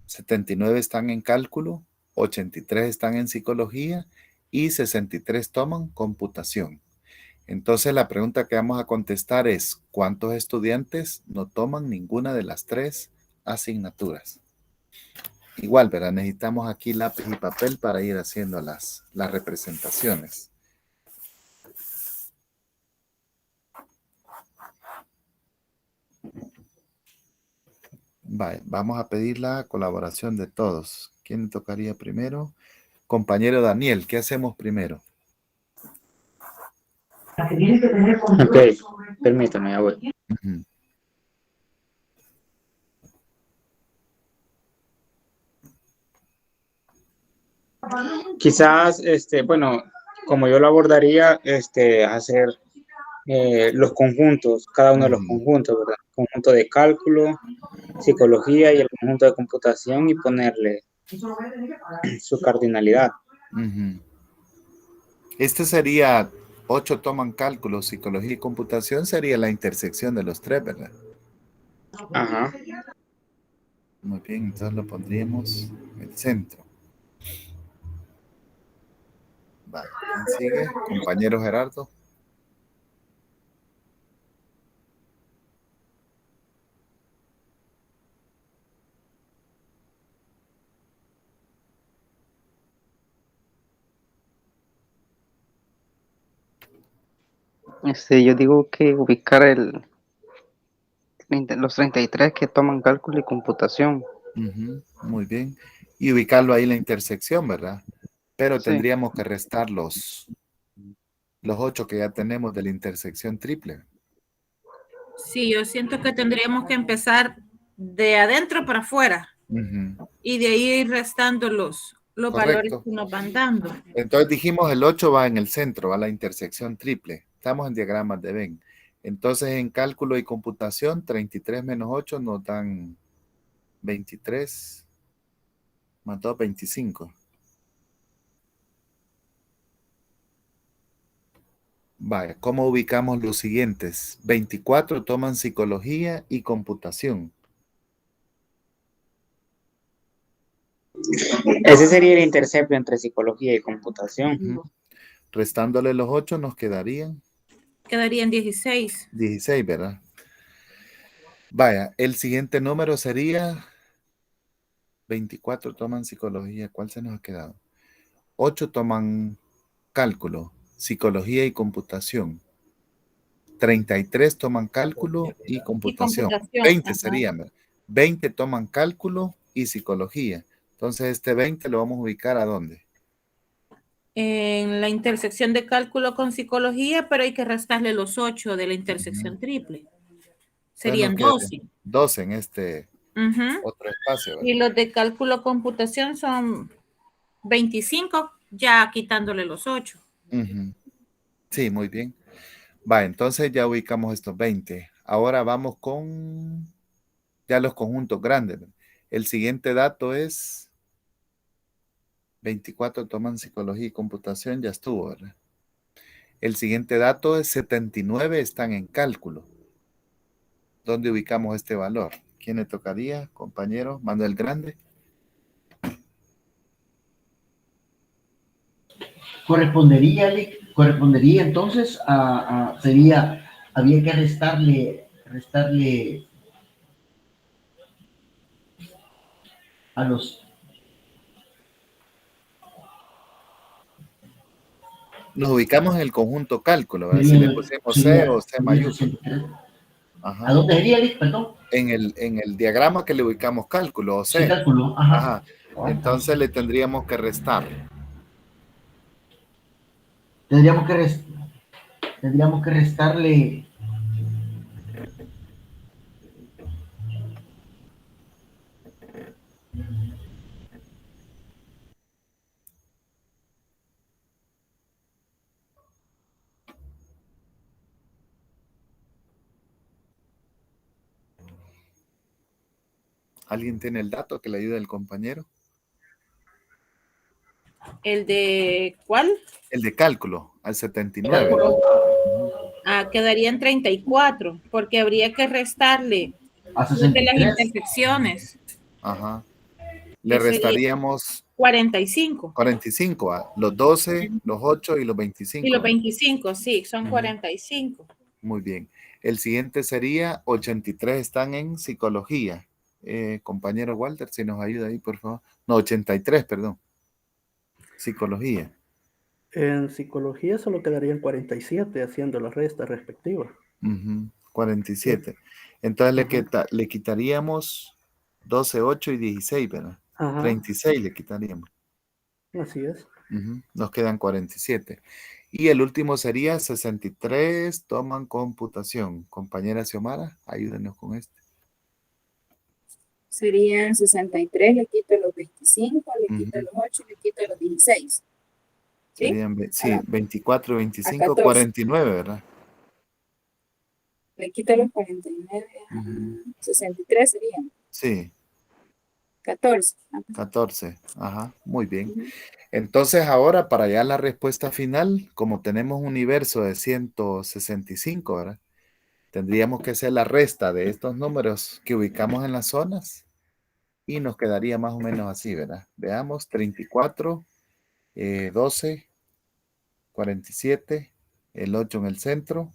79 están en cálculo, 83 están en psicología y 63 toman computación. Entonces la pregunta que vamos a contestar es, ¿cuántos estudiantes no toman ninguna de las tres asignaturas? Igual, ¿verdad? Necesitamos aquí lápiz y papel para ir haciendo las representaciones. Vale, vamos a pedir la colaboración de todos. ¿Quién tocaría primero? Compañero Daniel, ¿qué hacemos primero? Ok, permítame, ya voy. Ujú. Quizás, bueno, como yo lo abordaría, hacer los conjuntos, cada uno de los Ujú. conjuntos, ¿verdad? Conjunto de cálculo, psicología y el conjunto de computación y ponerle su cardinalidad. Ujú. Este sería 8 toman cálculo, psicología y computación, sería la intersección de los tres, ¿verdad? Ajá. Muy bien, entonces lo pondríamos en el centro. Vale, ¿quién sigue? Compañero Gerardo. Yo digo que ubicar los 33 que toman cálculo y computación. Ujú, muy bien. Y ubicarlo ahí en la intersección, ¿verdad? Pero Sí. tendríamos que restar los 8 que ya tenemos de la intersección triple. Sí, yo siento que tendríamos que empezar de adentro para afuera Ujú, y de ahí ir restando los valores correcto. que nos van dando. Entonces dijimos el 8 va en el centro, va a la intersección triple. Estamos en diagramas de Venn. Entonces en cálculo y computación, 33 menos 8 nos dan 23 más 2, 25. Vaya, ¿cómo ubicamos los siguientes? 24 toman psicología y computación. Ese sería el intercepto entre psicología y computación. Ujú. Restándole los 8 nos quedarían Quedarían 16. 16, ¿verdad? Vaya, el siguiente número sería 24 toman psicología. ¿Cuál se nos ha quedado? 8 toman cálculo, psicología y computación. 33 toman cálculo y Y computación. computación. 20 Ajá. serían, ¿verdad? 20 toman cálculo y psicología. Entonces este 20 lo vamos a ubicar ¿a dónde? En la intersección de cálculo con psicología, pero hay que restarle los 8 de la intersección triple. Entonces Serían nos queda 12. 12 en este Ujú. otro espacio, Y ¿verdad? los de cálculo computación son 25, ya quitándole los 8. Ujú. Sí, muy bien. Va, entonces ya ubicamos estos 20. Ahora vamos con ya los conjuntos grandes, ¿verdad? El siguiente dato es 24 toman psicología y computación, ya estuvo, ¿verdad? El siguiente dato es 79 están en cálculo. ¿Dónde ubicamos este valor? ¿Quién le tocaría, compañero? Manuel Grande. Correspondería entonces había que restarle a los. Nos ubicamos en el conjunto cálculo, ¿verdad? Si le pusimos C o C Sería mayúsculo. 63. ¿A Ajá. dónde sería, Lick? Perdón. En el diagrama que le ubicamos cálculo o Se C. calculó, ajá. Ajá. Entonces le tendríamos que restar. Tendríamos que restarle. ¿Alguien tiene el dato que le ayude al compañero? ¿El de cuál? El de cálculo, al 79. Cálculo. Ujú. Quedarían 34, porque habría que restarle A los de las 63. intersecciones, Ajá. Le que sería restaríamos 45. 45, los 12, los 8 y los Y 25, los ¿verdad? 25, sí, son Ujú. 45. Muy bien. El siguiente sería 83 están en psicología. compañero Walter, si nos ayuda ahí, por favor. No, 83, perdón. Psicología. En psicología solo quedarían 47 haciendo la resta respectiva. 47. Entonces Ajá. le quitaríamos 12, 8 y 16, ¿verdad? Ajá, 36 le quitaríamos. así es. Nos quedan 47. Y el último sería 63, toman computación. Compañera Xiomara, ayúdenos con este. Serían 63, le quito los 25, le quito Ujú. los 8, le quito los 16. ¿Sí? Serían, sí, 24, A 25, 14. 49, ¿verdad? Le quito los 49, Ujú. 63 serían. Sí, 14. 14. Ajá, muy bien. Ujú. Entonces ahora para ya la respuesta final, como tenemos un universo de 165, ¿verdad? Tendríamos que hacer la resta de estos números que ubicamos en las zonas y nos quedaría más o menos así, ¿verdad? Veamos, 34, 12, 47, el 8 en el centro,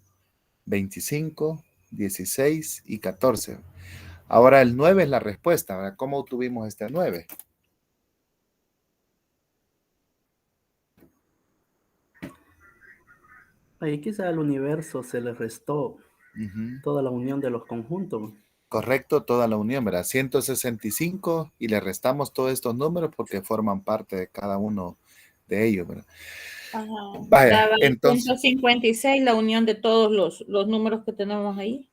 25, 16 y 14. Ahora el 9 es la respuesta, ¿verdad? ¿Cómo obtuvimos este 9? Ahí quizá al universo se le restó toda la unión de los conjuntos. Correcto, toda la unión, ¿verdad? 165 y le restamos todos estos números porque forman parte de cada uno de ellos, ¿verdad? Ajá. Vaya, Daba entonces, 156 la unión de todos los números que tenemos ahí.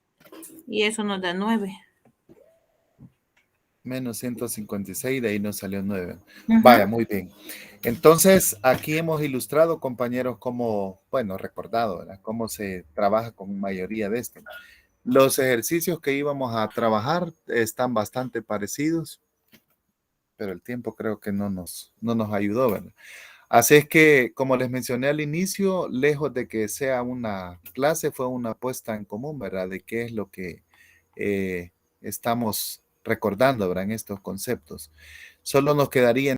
Y eso nos da 9. menos 156, de ahí nos salió 9. Ujú. Vaya, muy bien. Entonces, aquí hemos ilustrado, compañeros, cómo, bueno, recordado, ¿verdad? Cómo se trabaja con mayoría de esto. Los ejercicios que íbamos a trabajar están bastante parecidos, pero el tiempo creo que no nos ayudó, ¿verdad? Así es que, como les mencioné al inicio, lejos de que sea una clase, fue una puesta en común, ¿verdad? De qué es lo que estamos recordando, ¿verdad? En estos conceptos. Solo nos quedaría